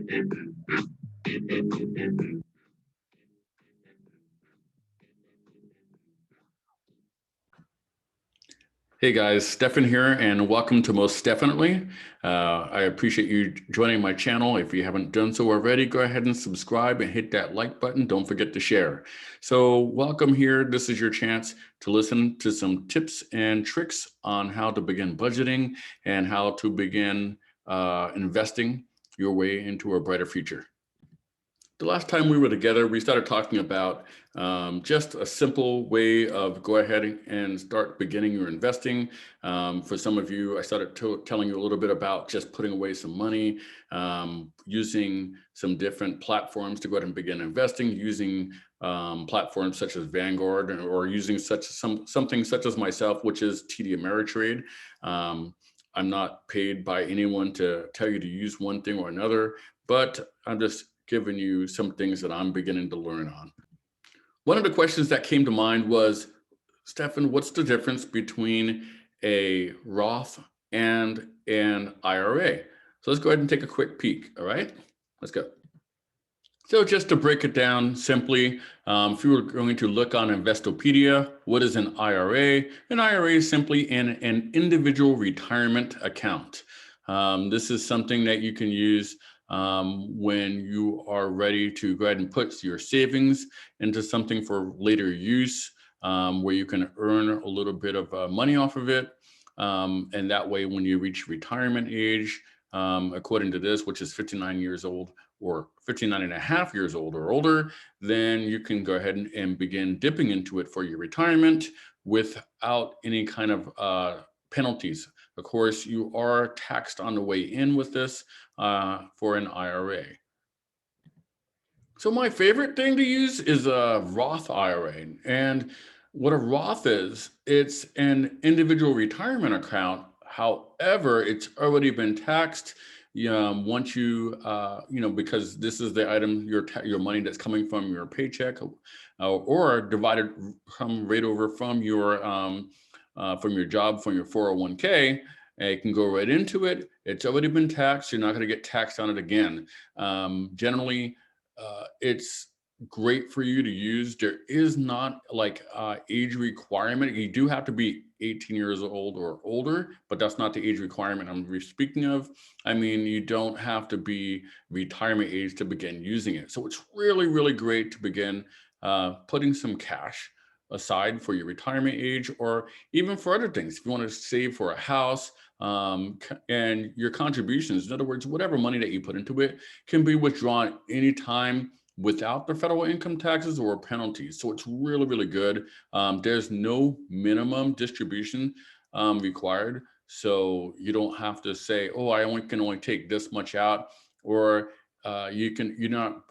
Hey guys, Stefan here, and welcome to Most Definitely. I appreciate you joining my channel. If you haven't done so already, go ahead and subscribe and hit that like button. Don't forget to share. So welcome here. This is your chance to listen to some tips and tricks on how to begin budgeting and how to begin investing your way into a brighter future. The last time we were together, we started talking about just a simple way of go ahead and start beginning your investing. For some of you, I started telling you a little bit about just putting away some money, using some different platforms to go ahead and begin investing, using platforms such as Vanguard, or using something such as myself, which is TD Ameritrade. I'm not paid by anyone to tell you to use one thing or another, but I'm just giving you some things that I'm beginning to learn on. One of the questions that came to mind was, Stefan, what's the difference between a Roth and an IRA? So let's go ahead and take a quick peek, all right? Let's go. So just to break it down simply, if you were going to look on Investopedia, what is an IRA? An IRA is simply an individual retirement account. This is something that you can use when you are ready to go ahead and put your savings into something for later use, where you can earn a little bit of money off of it. And that way, when you reach retirement age, according to this, which is 59 years old or 59 and a half years old or older, then you can go ahead and begin dipping into it for your retirement without any kind of penalties. Of course, you are taxed on the way in with this for an IRA. So my favorite thing to use is a Roth IRA. And what a Roth is, it's an individual retirement account. However, it's already been taxed once because this is the item, your money that's coming from your paycheck or divided right over from your job, from your 401k. It can go right into it. It's already been taxed. You're not going to get taxed on it again. Generally, it's great for you to use. There is not like age requirement. You do have to be 18 years old or older, but that's not the age requirement I'm speaking of. I mean, you don't have to be retirement age to begin using it. So it's really, really great to begin putting some cash aside for your retirement age, or even for other things. If you want to save for a house, and your contributions, in other words, whatever money that you put into it, can be withdrawn anytime without the federal income taxes or penalties. So it's really, really good. There's no minimum distribution required. So you don't have to say, oh, I can only take this much out, or you're not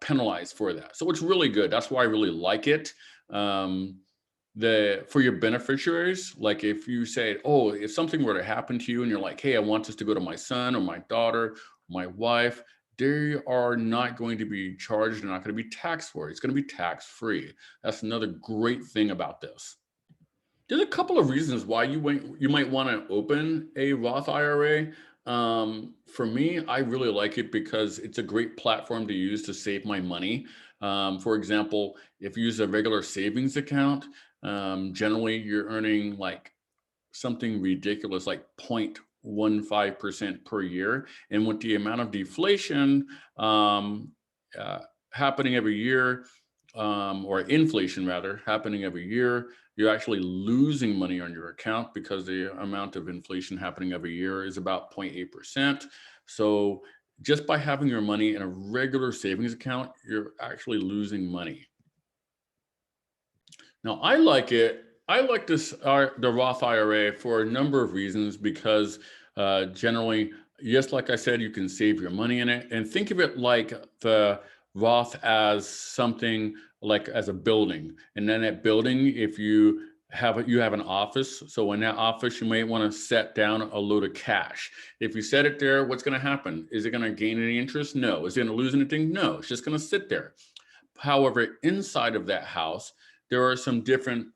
penalized for that. So it's really good. That's why I really like it. For your beneficiaries, like if you say, oh, if something were to happen to you and you're like, hey, I want this to go to my son or my daughter, or my wife, they are not going to be charged. They're not going to be taxed for it. It's going to be tax free. That's another great thing about this. There's a couple of reasons why you might want to open a Roth IRA. For me, I really like it because it's a great platform to use to save my money. For example, if you use a regular savings account, generally you're earning like something ridiculous like 0.15% per year. And with the amount of deflation happening every year, or inflation rather, happening every year, you're actually losing money on your account because the amount of inflation happening every year is about 0.8%. So just by having your money in a regular savings account, you're actually losing money. Now, I like the Roth IRA for a number of reasons, because generally, just like I said, you can save your money in it, and think of it like the Roth as something like as a building. And then that building, if you have an office, so in that office, you may want to set down a load of cash. If you set it there, what's going to happen? Is it going to gain any interest? No. Is it going to lose anything? No. It's just going to sit there. However, inside of that house, there are some different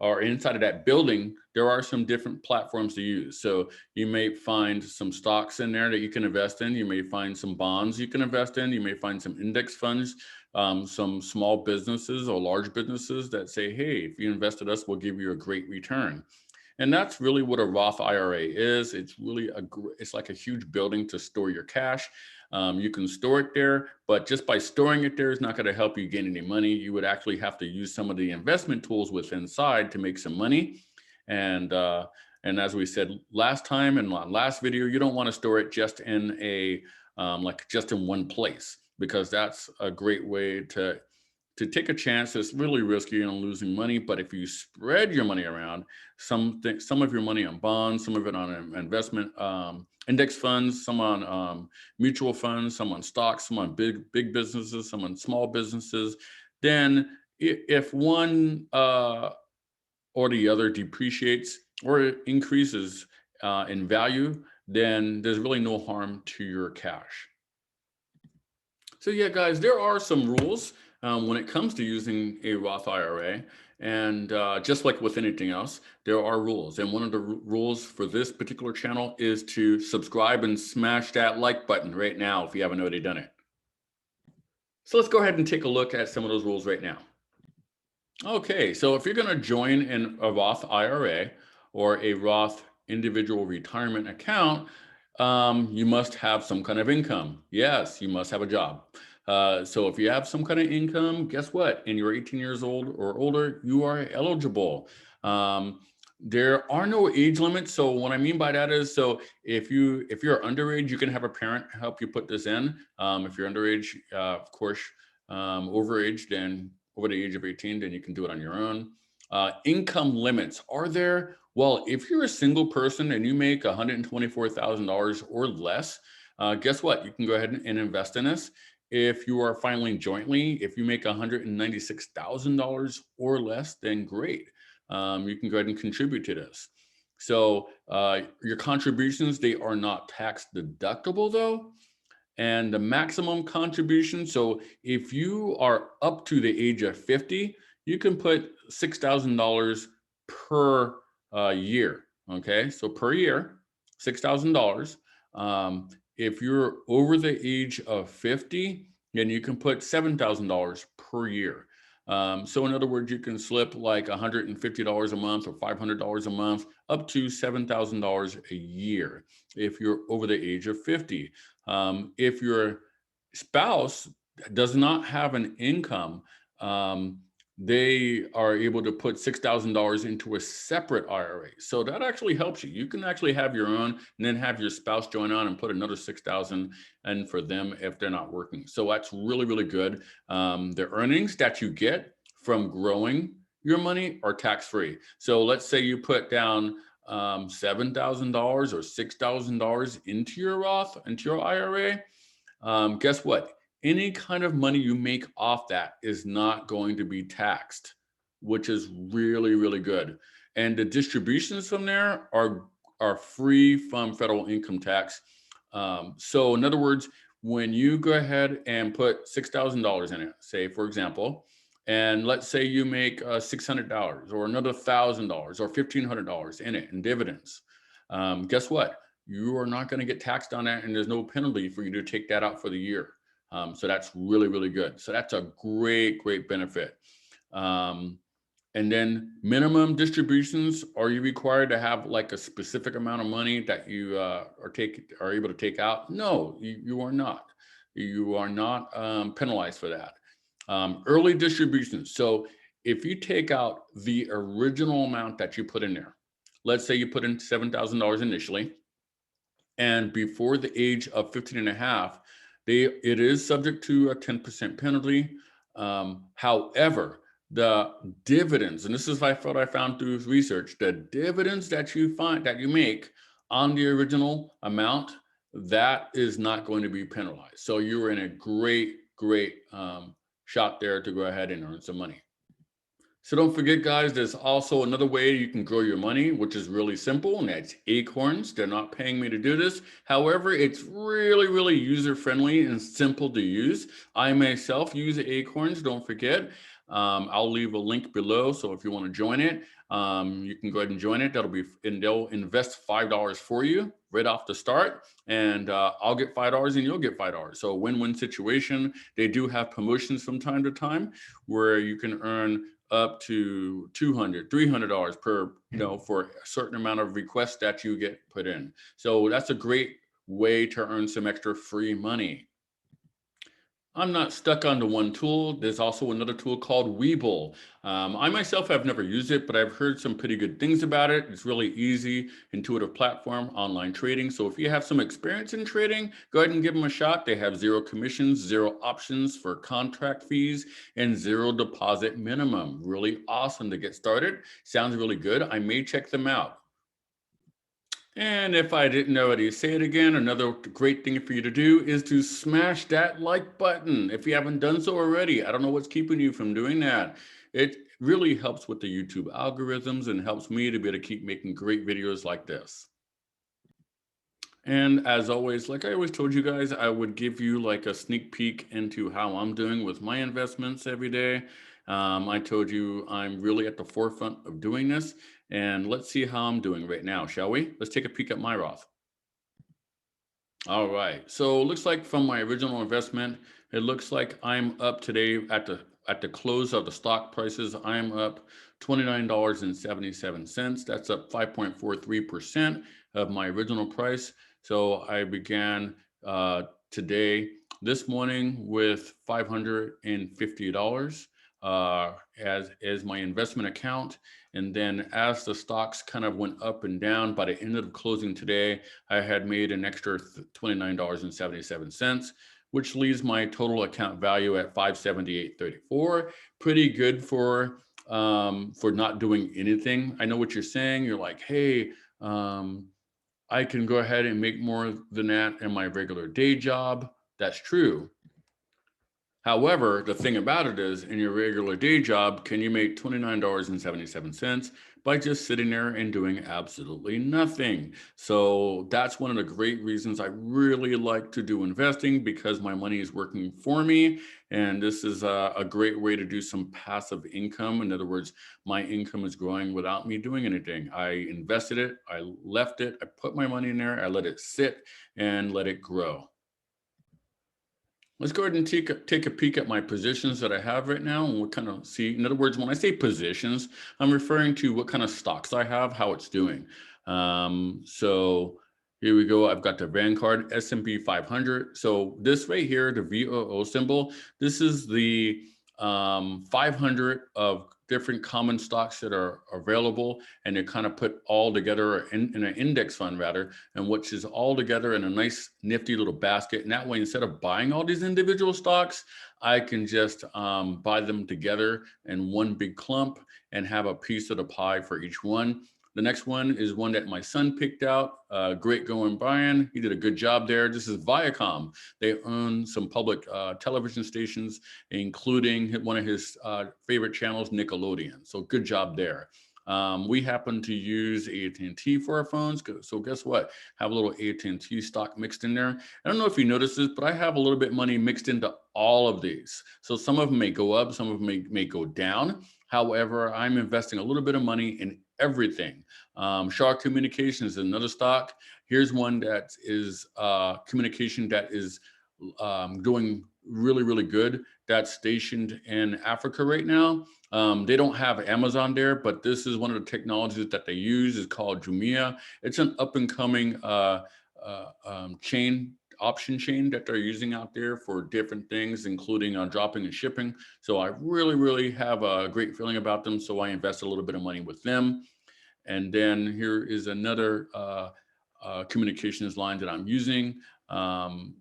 or inside of that building, there are some different platforms to use. So you may find some stocks in there that you can invest in. You may find some bonds you can invest in. You may find some index funds, some small businesses or large businesses that say, hey, if you invest with us, we'll give you a great return. And that's really what a Roth IRA is. It's really it's like a huge building to store your cash. You can store it there, but just by storing it there is not going to help you gain any money. You would actually have to use some of the investment tools within inside to make some money. And as we said last time in my last video, you don't want to store it just in just in one place, because that's a great way to take a chance. It's really risky on losing money. But if you spread your money around, some of your money on bonds, some of it on investment index funds, some on mutual funds, some on stocks, some on big businesses, some on small businesses, then if one or the other depreciates or increases in value, then there's really no harm to your cash. So yeah, guys, there are some rules when it comes to using a Roth IRA. And just like with anything else, there are rules. And one of the rules for this particular channel is to subscribe and smash that like button right now if you haven't already done it. So let's go ahead and take a look at some of those rules right now. Okay, so if you're going to join in a Roth IRA or a Roth individual retirement account, you must have some kind of income. Yes, you must have a job. So if you have some kind of income, guess what? And you're 18 years old or older, you are eligible. There are no age limits. So what I mean by that is, so if you're underage, you can have a parent help you put this in. If you're underage, of course, overage, then over the age of 18, then you can do it on your own. Income limits are there? Well, if you're a single person and you make $124,000 or less, guess what? You can go ahead and invest in this. If you are filing jointly, if you make $196,000 or less, then great. You can go ahead and contribute to this. So your contributions, they are not tax deductible though. And the maximum contribution, so if you are up to the age of 50, you can put $6,000 per year. Okay, so per year, $6,000. If you're over the age of 50, then you can put $7,000 per year. So in other words, you can slip like $150 a month or $500 a month up to $7,000 a year if you're over the age of 50. If your spouse does not have an income, they are able to put $6,000 into a separate IRA. So that actually helps you. You can actually have your own and then have your spouse join on and put another $6,000 in for them if they're not working. So that's really, really good. The earnings that you get from growing your money are tax-free. So let's say you put down $7,000 or $6,000 into your Roth, into your IRA. Guess what? Any kind of money you make off that is not going to be taxed, which is really, really good. And the distributions from there are free from federal income tax. So in other words, when you go ahead and put $6,000 in it, say for example, and let's say you make $600 or another $1,000 or $1,500 in it in dividends, guess what? You are not going to get taxed on that, and there's no penalty for you to take that out for the year. So that's really, really good. So that's a great, great benefit. And then minimum distributions, are you required to have like a specific amount of money that you are able to take out? No, you are not. You are not penalized for that. Early distributions. So if you take out the original amount that you put in there, let's say you put in $7,000 initially, and before the age of 15 and a half, it is subject to a 10% penalty. However, the dividends, and this is what I found through research, the dividends that you make on the original amount, that is not going to be penalized. So you're in a great shot there to go ahead and earn some money. So don't forget, guys, there's also another way you can grow your money, which is really simple, and that's Acorns. They're not paying me to do this. However, it's really, really user-friendly and simple to use. I myself use Acorns, don't forget. I'll leave a link below, so if you want to join it. You can go ahead and join it. And they'll invest $5 for you right off the start, and I'll get $5 and you'll get $5. So win-win situation. They do have promotions from time to time where you can earn up to $200, $300 per, for a certain amount of requests that you get put in. So that's a great way to earn some extra free money. I'm not stuck onto one tool. There's also another tool called Webull. I myself have never used it, but I've heard some pretty good things about it. It's really easy, intuitive platform, online trading. So if you have some experience in trading, go ahead and give them a shot. They have zero commissions, zero options for contract fees, and zero deposit minimum. Really awesome to get started. Sounds really good. I may check them out. And if I didn't already say it again, another great thing for you to do is to smash that like button. If you haven't done so already, I don't know what's keeping you from doing that. It really helps with the YouTube algorithms and helps me to be able to keep making great videos like this. And as always, like I always told you guys, I would give you like a sneak peek into how I'm doing with my investments every day. I told you I'm really at the forefront of doing this. And let's see how I'm doing right now, shall we? Let's take a peek at my Roth. All right. So it looks like from my original investment, it looks like I'm up today at the close of the stock prices. I'm up $29.77. That's up 5.43% of my original price. So I began today this morning with $550 as my investment account. And then as the stocks kind of went up and down, by the end of the closing today, I had made an extra $29.77, which leaves my total account value at $578.34. Pretty good for not doing anything. I know what you're saying. You're like, hey, I can go ahead and make more than that in my regular day job. That's true. However, the thing about it is, in your regular day job, can you make $29.77 by just sitting there and doing absolutely nothing? So that's one of the great reasons I really like to do investing, because my money is working for me. And this is a great way to do some passive income. In other words, my income is growing without me doing anything. I invested it, I left it, I put my money in there, I let it sit and let it grow. Let's go ahead and take a peek at my positions that I have right now, and we'll kind of see. In other words, when I say positions, I'm referring to what kind of stocks I have, how it's doing. So here we go. I've got the Vanguard S&P 500. So this right here, the VOO symbol, this is the 500 of different common stocks that are available, and they're kind of put all together in an index fund rather, and which is all together in a nice nifty little basket. And that way, instead of buying all these individual stocks, I can just buy them together in one big clump and have a piece of the pie for each one. The next one is one that my son picked out. Great going, Brian. He did a good job there. This is Viacom. They own some public television stations, including one of his favorite channels, Nickelodeon. So good job there. We happen to use AT&T for our phones. So guess what? Have a little AT&T stock mixed in there. I don't know if you noticed this, but I have a little bit of money mixed into all of these. So some of them may go up, some of them may go down. However, I'm investing a little bit of money in everything. Shark Communications is another stock. Here's one that is communication that is doing really, really good. That's stationed in Africa right now. They don't have Amazon there, but this is one of the technologies that they use. Is called Jumia. It's an up and coming option chain that they're using out there for different things, including dropping and shipping. So I really, really have a great feeling about them. So I invest a little bit of money with them. And then here is another communications line that I'm using. GSM,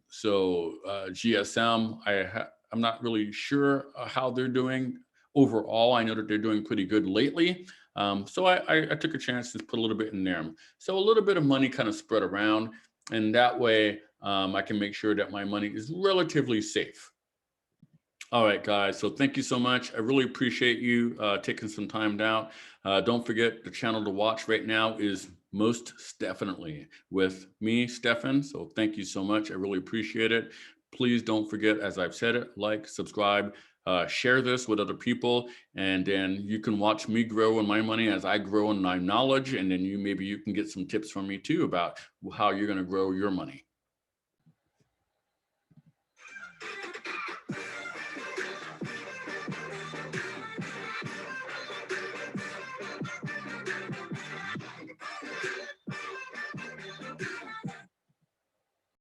I'm not really sure how they're doing overall. I know that they're doing pretty good lately. So I took a chance to put a little bit in there. So a little bit of money kind of spread around, and that way I can make sure that my money is relatively safe. All right, guys. So thank you so much. I really appreciate you taking some time out. Don't forget, the channel to watch right now is Most Definitely with me, Stefan. So thank you so much. I really appreciate it. Please don't forget, as I've said it, like, subscribe, share this with other people, and then you can watch me grow in my money as I grow in my knowledge. And then maybe you can get some tips from me too about how you're going to grow your money.